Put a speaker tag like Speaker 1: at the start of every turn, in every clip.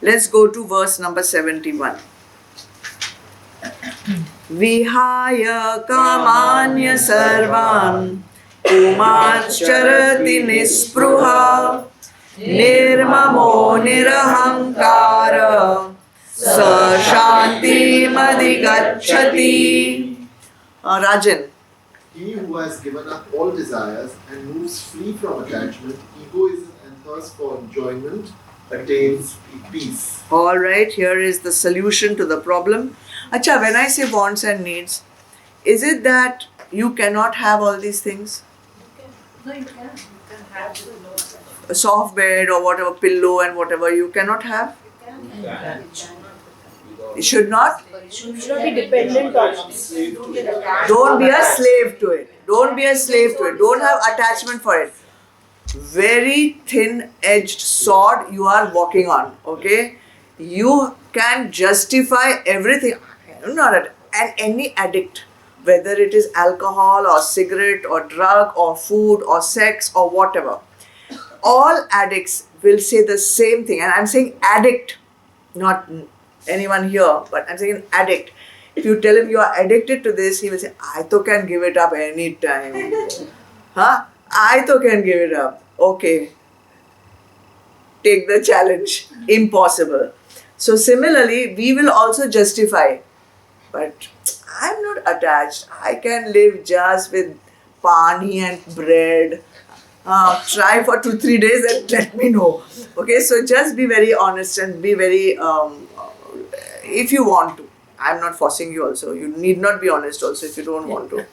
Speaker 1: Let's go to verse number 71. Vihaya kamanya sarvan pumarcharati nispruha nirmamo nirahankara sa shanti madhigacchati. Rajan.
Speaker 2: He who has given up all desires and moves free from attachment, egoism and thirst for enjoyment attains peace.
Speaker 1: Alright, here is the solution to the problem. Acha, when I say wants and needs, is it that you cannot have all these things?
Speaker 3: No, you can. You can have
Speaker 1: A soft bed or whatever, pillow and whatever, you cannot have? You should not?
Speaker 3: You should not be dependent on it.
Speaker 1: Don't be a slave to it. Don't be a slave to it. Don't have attachment for it. Very thin-edged sword you are walking on. Okay? You can justify everything. Not at, and any addict, whether it is alcohol or cigarette or drug or food or sex or whatever, all addicts will say the same thing. And I'm saying addict, not anyone here, but I'm saying addict. If you tell him you are addicted to this, he will say, I too can give it up anytime. Huh? I too can give it up. Okay. Take the challenge. Impossible. So similarly, we will also justify, but I'm not attached. I can live just with pani and bread. Try for 2-3 days and let me know. Okay, so just be very honest and be very, if you want to. I'm not forcing you also. You need not be honest also if you don't want to.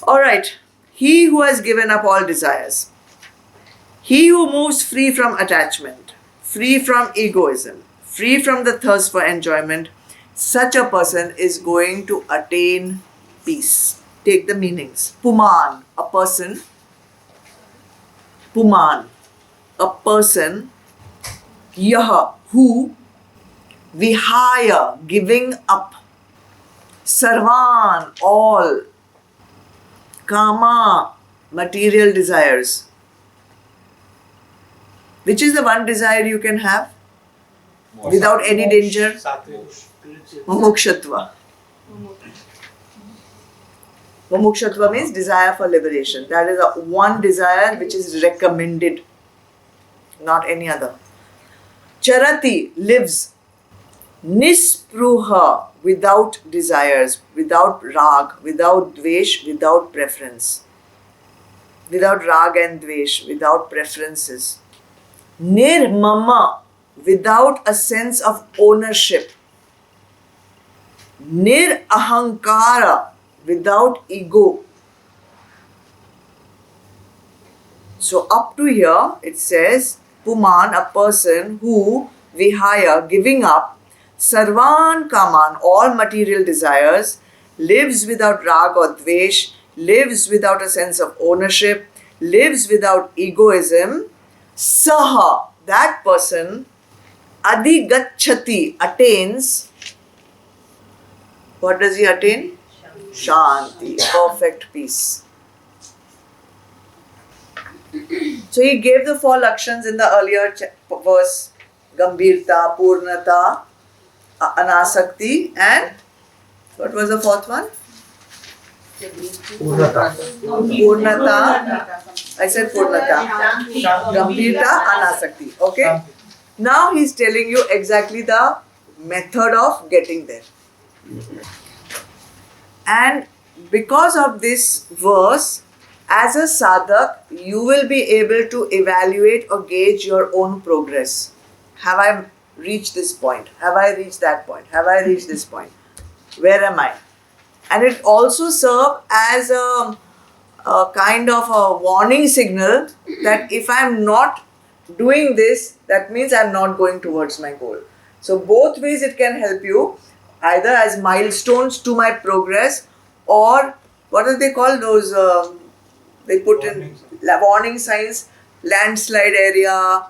Speaker 1: Alright, he who has given up all desires, he who moves free from attachment, free from egoism, free from the thirst for enjoyment, such a person is going to attain peace. Take the meanings. Puman, a person. Puman, a person. Yaha, who. Vihaya, giving up. Sarvan, all. Kama, material desires. Which is the one desire you can have without any danger? Mumukshatva. Mumukshatva means desire for liberation. That is the one desire which is recommended, not any other. Charati, lives. Nispruha, without desires, without rag, without dvesh, without preference. Without rag and dvesh, without preferences. Nirmama, without a sense of ownership. Nirahankara, without ego. So up to here it says, Puman, a person who vihaya, giving up, sarvan kaman, all material desires, lives without rag or dvesh, lives without a sense of ownership, lives without egoism, saha, that person, adhigacchati, attains. What does he attain? Shanti, perfect peace. So he gave the 4 lakshans in the earlier verse: Gambhirta, Purnata, Anasakti, and what was the 4th one? Purnata. I said Purnata. Gambhirta, Anasakti. Okay. Now he's telling you exactly the method of getting there. And because of this verse, as a sadhak, you will be able to evaluate or gauge your own progress. Have I reached this point? Have I reached that point? Have I reached this point? Where am I? And it also serves as a kind of a warning signal that if I'm not doing this, that means I'm not going towards my goal. So both ways it can help you, either as milestones to my progress, or what do they call those, they put in warning signs, landslide area,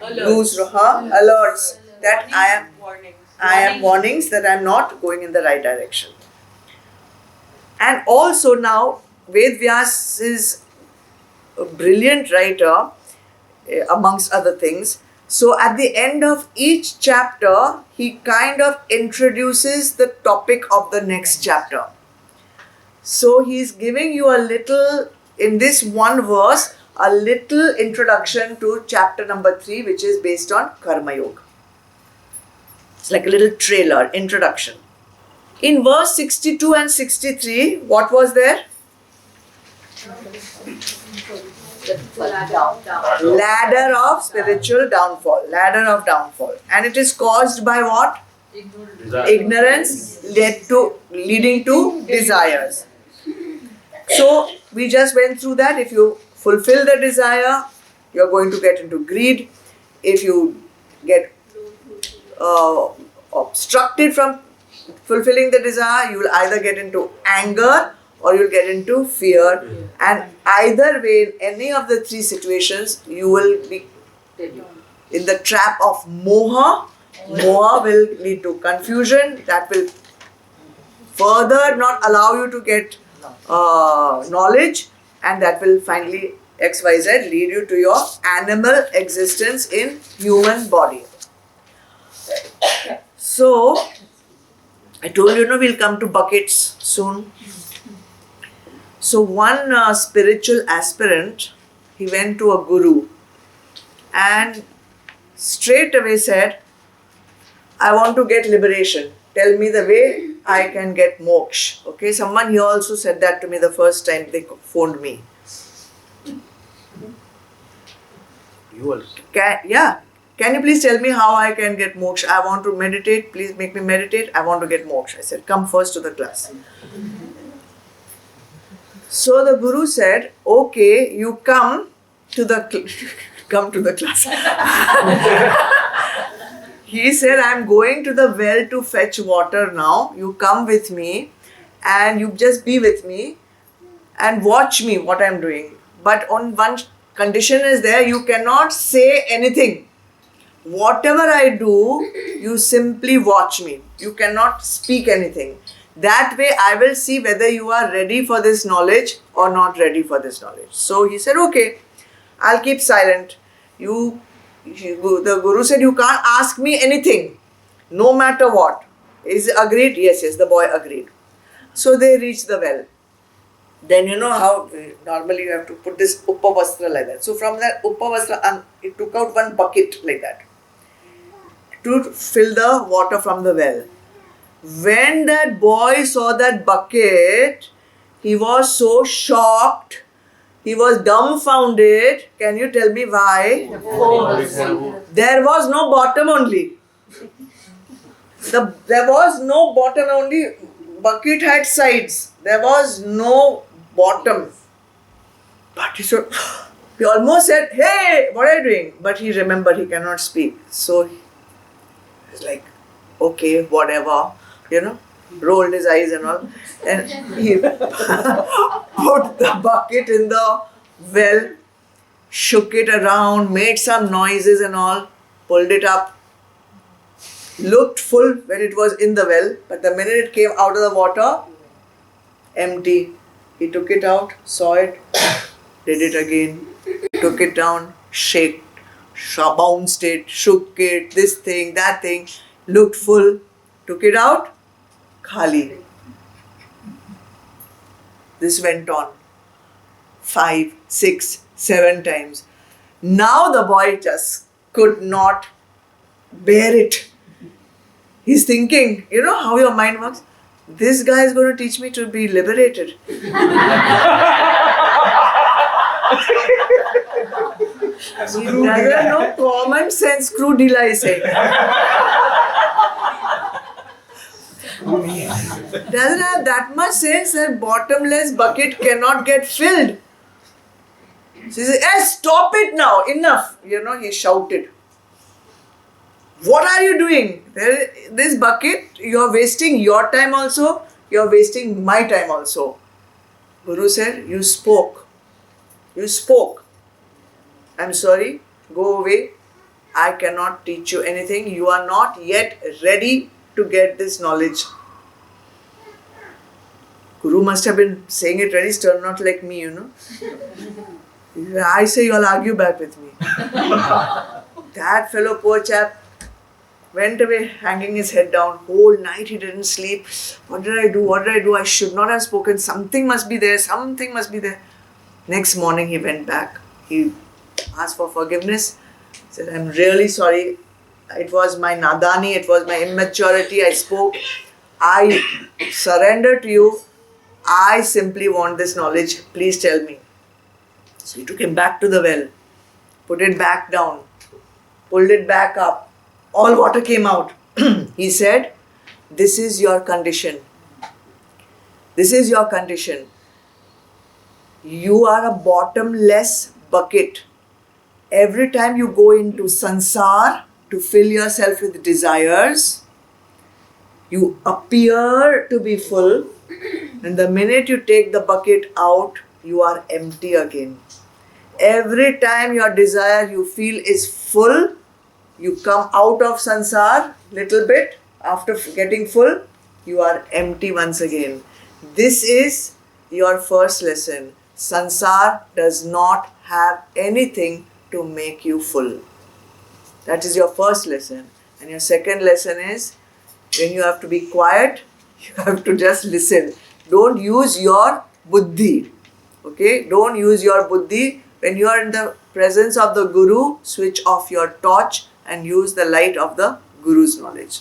Speaker 1: loose alerts, that I am warnings that I'm not going in the right direction. And also now, Ved Vyas is a brilliant writer, amongst other things, So at the end of each chapter, he kind of introduces the topic of the next chapter. So he's giving you a little, in this one verse, a little introduction to chapter number 3, which is based on Karma Yoga. It's like a little trailer, introduction. In verse 62 and 63, what was there? Ladder of spiritual downfall. Ladder of downfall. And it is caused by what? Ignorance leading to desires. So we just went through that. If you fulfill the desire, you're going to get into greed. If you get obstructed from fulfilling the desire, you will either get into anger or you'll get into fear. And either way, in any of the three situations, you will be in the trap of moha. Moha will lead to confusion. That will further not allow you to get knowledge, and that will finally XYZ lead you to your animal existence in human body. So I told you, we'll come to buckets soon. So one spiritual aspirant, he went to a guru and straight away said, I want to get liberation. Tell me the way I can get moksha. Okay, someone here also said that to me the first time they phoned me.
Speaker 4: You also.
Speaker 1: Can you please tell me how I can get moksha? I want to meditate. Please make me meditate. I want to get moksha. I said, come first to the class. So the guru said, okay, you come to the class. He said, I'm going to the well to fetch water now. You come with me and you just be with me and watch me what I'm doing. But on one condition is there, you cannot say anything. Whatever I do, you simply watch me. You cannot speak anything. That way I will see whether you are ready for this knowledge or not ready for this knowledge. So he said, okay, I'll keep silent. The guru said, you can't ask me anything, no matter what. Is it agreed? Yes, the boy agreed. So they reached the well. Then you know how normally you have to put this uppavastra like that. So from that uppavastra, it took out one bucket like that to fill the water from the well. When that boy saw that bucket, he was so shocked. He was dumbfounded. Can you tell me why? There was no bottom only. There was no bottom only. Bucket had sides. There was no bottom. But he almost said, hey, what are you doing? But he remembered he cannot speak. So he was like, okay, whatever, rolled his eyes and all. And he put the bucket in the well, shook it around, made some noises and all, pulled it up, looked full when it was in the well, but the minute it came out of the water, empty. He took it out, saw it, did it again, took it down, bounced it, shook it, this thing, that thing, looked full, took it out, khali. This went on 5, 6, 7 times. Now the boy just could not bear it. He's thinking, you know how your mind works? This guy is going to teach me to be liberated. He doesn't know common sense, screw deal I say. Doesn't have that much sense that bottomless bucket cannot get filled. So he says, hey, stop it now, enough. He shouted. What are you doing? This bucket, you're wasting your time also, you're wasting my time also. Guru said, you spoke. You spoke. I'm sorry, go away. I cannot teach you anything. You are not yet ready to get this knowledge. Guru must have been saying it very stern, not like me, I say you'll argue back with me. That fellow, poor chap, went away hanging his head down. Whole night he didn't sleep. What did I do? What did I do? I should not have spoken. Something must be there. Something must be there. Next morning he went back. He asked for forgiveness. Said, I'm really sorry. It was my nadani. It was my immaturity. I spoke. I surrender to you. I simply want this knowledge. Please tell me. So he took him back to the well. Put it back down. Pulled it back up. All water came out. He said, this is your condition. This is your condition. You are a bottomless bucket. Every time you go into sansar to fill yourself with desires, you appear to be full, and the minute you take the bucket out, you are empty again. Every time your desire you feel is full, you come out of sansar little bit. After getting full, you are empty once again. This is your first lesson. Sansar does not have anything to make you full. That is your first lesson. And your second lesson is, when you have to be quiet, you have to just listen. Don't use your buddhi. Okay? Don't use your buddhi. When you are in the presence of the Guru, switch off your torch and use the light of the Guru's knowledge.